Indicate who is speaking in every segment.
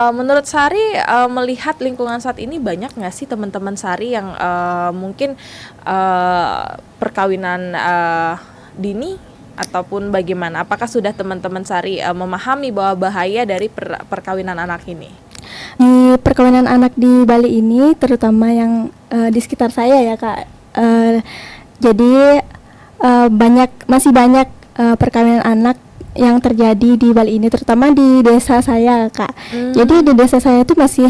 Speaker 1: Menurut Sari, melihat lingkungan saat ini banyak nggak sih teman-teman Sari yang mungkin perkawinan dini ataupun bagaimana? Apakah sudah teman-teman Sari memahami bahwa bahaya dari perkawinan anak ini?
Speaker 2: Di perkawinan anak di Bali ini, terutama yang di sekitar saya ya Kak, jadi masih banyak perkawinan anak yang terjadi di Bali ini, terutama di desa saya Kak. Jadi di desa saya itu masih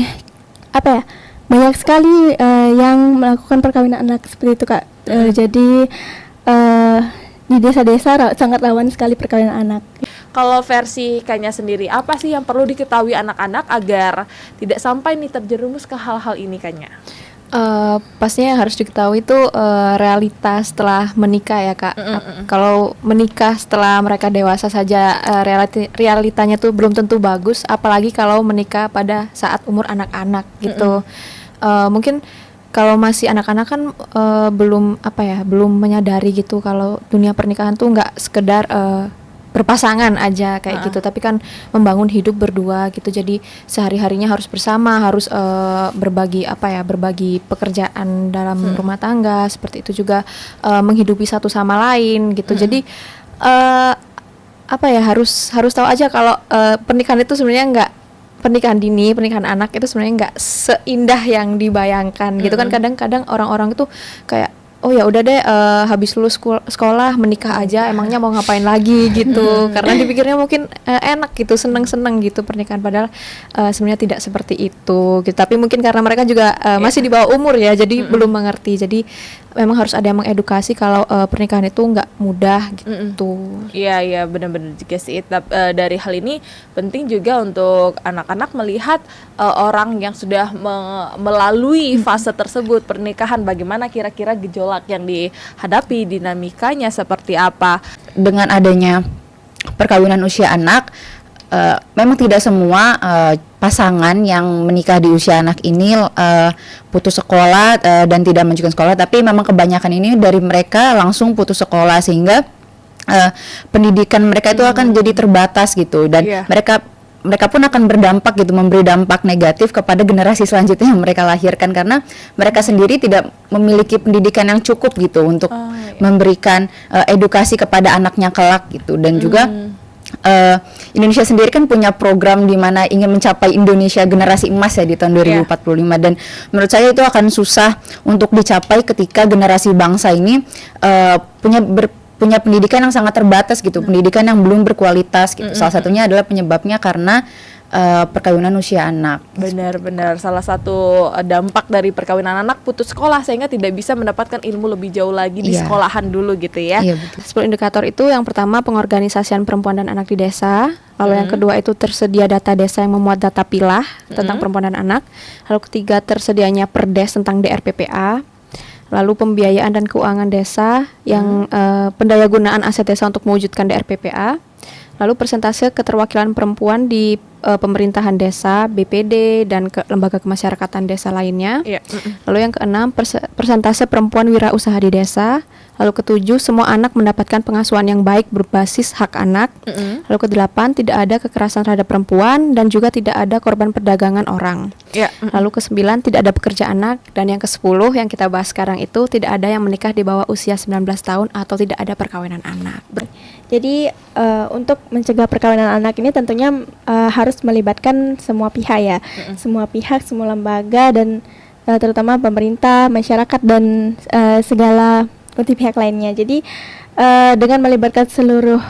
Speaker 2: banyak sekali yang melakukan perkawinan anak seperti itu Kak. Jadi di desa-desa sangat rawan sekali perkawinan anak.
Speaker 1: Kalau versi Kanya sendiri, apa sih yang perlu diketahui anak-anak agar tidak sampai nih terjerumus ke hal-hal ini Kanya?
Speaker 3: Pastinya yang harus diketahui itu realitas setelah menikah ya Kak. Kalau menikah setelah mereka dewasa saja realitanya tuh belum tentu bagus, apalagi kalau menikah pada saat umur anak-anak gitu. Mungkin kalau masih anak-anak kan belum menyadari gitu kalau dunia pernikahan tuh nggak sekedar berpasangan aja kayak gitu, tapi kan membangun hidup berdua gitu. Jadi sehari-harinya harus bersama, harus berbagi pekerjaan dalam rumah tangga, seperti itu juga menghidupi satu sama lain gitu. Jadi harus tahu aja kalau pernikahan itu sebenarnya nggak, pernikahan dini, pernikahan anak itu sebenarnya nggak seindah yang dibayangkan gitu kan. Kadang-kadang orang-orang itu kayak oh ya udah deh, habis lulus sekolah menikah aja, emangnya mau ngapain lagi gitu. Karena dipikirnya mungkin enak gitu, seneng-seneng gitu pernikahan, padahal sebenarnya tidak seperti itu gitu. Tapi mungkin karena mereka juga masih di bawah umur ya, jadi belum mengerti. Jadi memang harus ada yang mengedukasi kalau pernikahan itu nggak mudah gitu.
Speaker 1: Iya benar-benar juga sih. Dari hal ini penting juga untuk anak-anak melihat orang yang sudah melalui fase tersebut pernikahan, bagaimana kira-kira gejolak yang dihadapi, dinamikanya seperti apa.
Speaker 4: Dengan adanya perkawinan usia anak, memang tidak semua pasangan yang menikah di usia anak ini putus sekolah dan tidak melanjutkan sekolah, tapi memang kebanyakan ini dari mereka langsung putus sekolah, sehingga pendidikan mereka itu akan jadi terbatas gitu, dan mereka pun akan berdampak gitu, memberi dampak negatif kepada generasi selanjutnya yang mereka lahirkan, karena mereka sendiri tidak memiliki pendidikan yang cukup gitu untuk memberikan edukasi kepada anaknya kelak gitu. Dan juga Indonesia sendiri kan punya program di mana ingin mencapai Indonesia generasi emas ya di tahun 2045, dan menurut saya itu akan susah untuk dicapai ketika generasi bangsa ini punya pendidikan yang sangat terbatas gitu, pendidikan yang belum berkualitas gitu. Salah satunya adalah penyebabnya karena perkawinan usia anak.
Speaker 1: Benar-benar salah satu dampak dari perkawinan anak putus sekolah, sehingga tidak bisa mendapatkan ilmu lebih jauh lagi di sekolahan dulu gitu ya.
Speaker 4: Iya, betul.
Speaker 3: 10 indikator itu, yang pertama pengorganisasian perempuan dan anak di desa. Lalu yang kedua itu tersedia data desa yang memuat data pilah tentang perempuan dan anak. Lalu ketiga tersedianya perdes tentang DRPPA. Lalu pembiayaan dan keuangan desa, yang pendayagunaan aset desa untuk mewujudkan DRPPA. Lalu persentase keterwakilan perempuan di pemerintahan desa, BPD, dan lembaga kemasyarakatan desa lainnya. Lalu yang keenam, persentase perempuan wirausaha di desa. Lalu ketujuh, semua anak mendapatkan pengasuhan yang baik berbasis hak anak. Lalu kedelapan, tidak ada kekerasan terhadap perempuan dan juga tidak ada korban perdagangan orang. Lalu kesembilan, tidak ada pekerja anak. Dan yang kesepuluh yang kita bahas sekarang itu, tidak ada yang menikah di bawah usia 19 tahun atau tidak ada perkawinan anak.
Speaker 2: Jadi untuk mencegah perkawinan anak ini tentunya harus melibatkan semua pihak ya, semua pihak, semua lembaga, dan terutama pemerintah, masyarakat, dan segala pihak lainnya. Jadi dengan melibatkan seluruh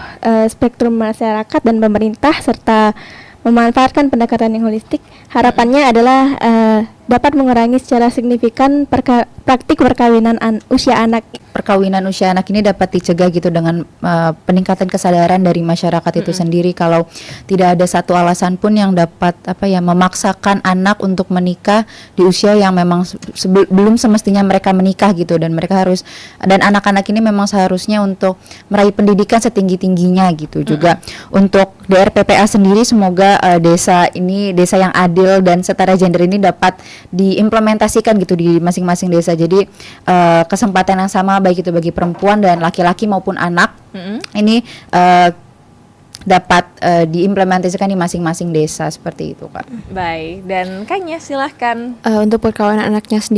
Speaker 2: spektrum masyarakat dan pemerintah serta memanfaatkan pendekatan yang holistik, harapannya adalah dapat mengurangi secara signifikan praktik perkawinan usia anak.
Speaker 4: Perkawinan usia anak ini dapat dicegah gitu dengan peningkatan kesadaran dari masyarakat itu sendiri, kalau tidak ada satu alasan pun yang dapat memaksakan anak untuk menikah di usia yang memang belum semestinya mereka menikah gitu, dan anak-anak ini memang seharusnya untuk meraih pendidikan setinggi-tingginya gitu. Juga untuk DRPPA sendiri, semoga desa yang adil dan setara gender ini dapat diimplementasikan gitu di masing-masing desa. Jadi kesempatan yang sama baik itu bagi perempuan dan laki-laki maupun anak ini dapat diimplementasikan di masing-masing desa seperti itu, Kak.
Speaker 1: Baik, dan Kanya silahkan.
Speaker 3: Untuk perkawinan anaknya sendiri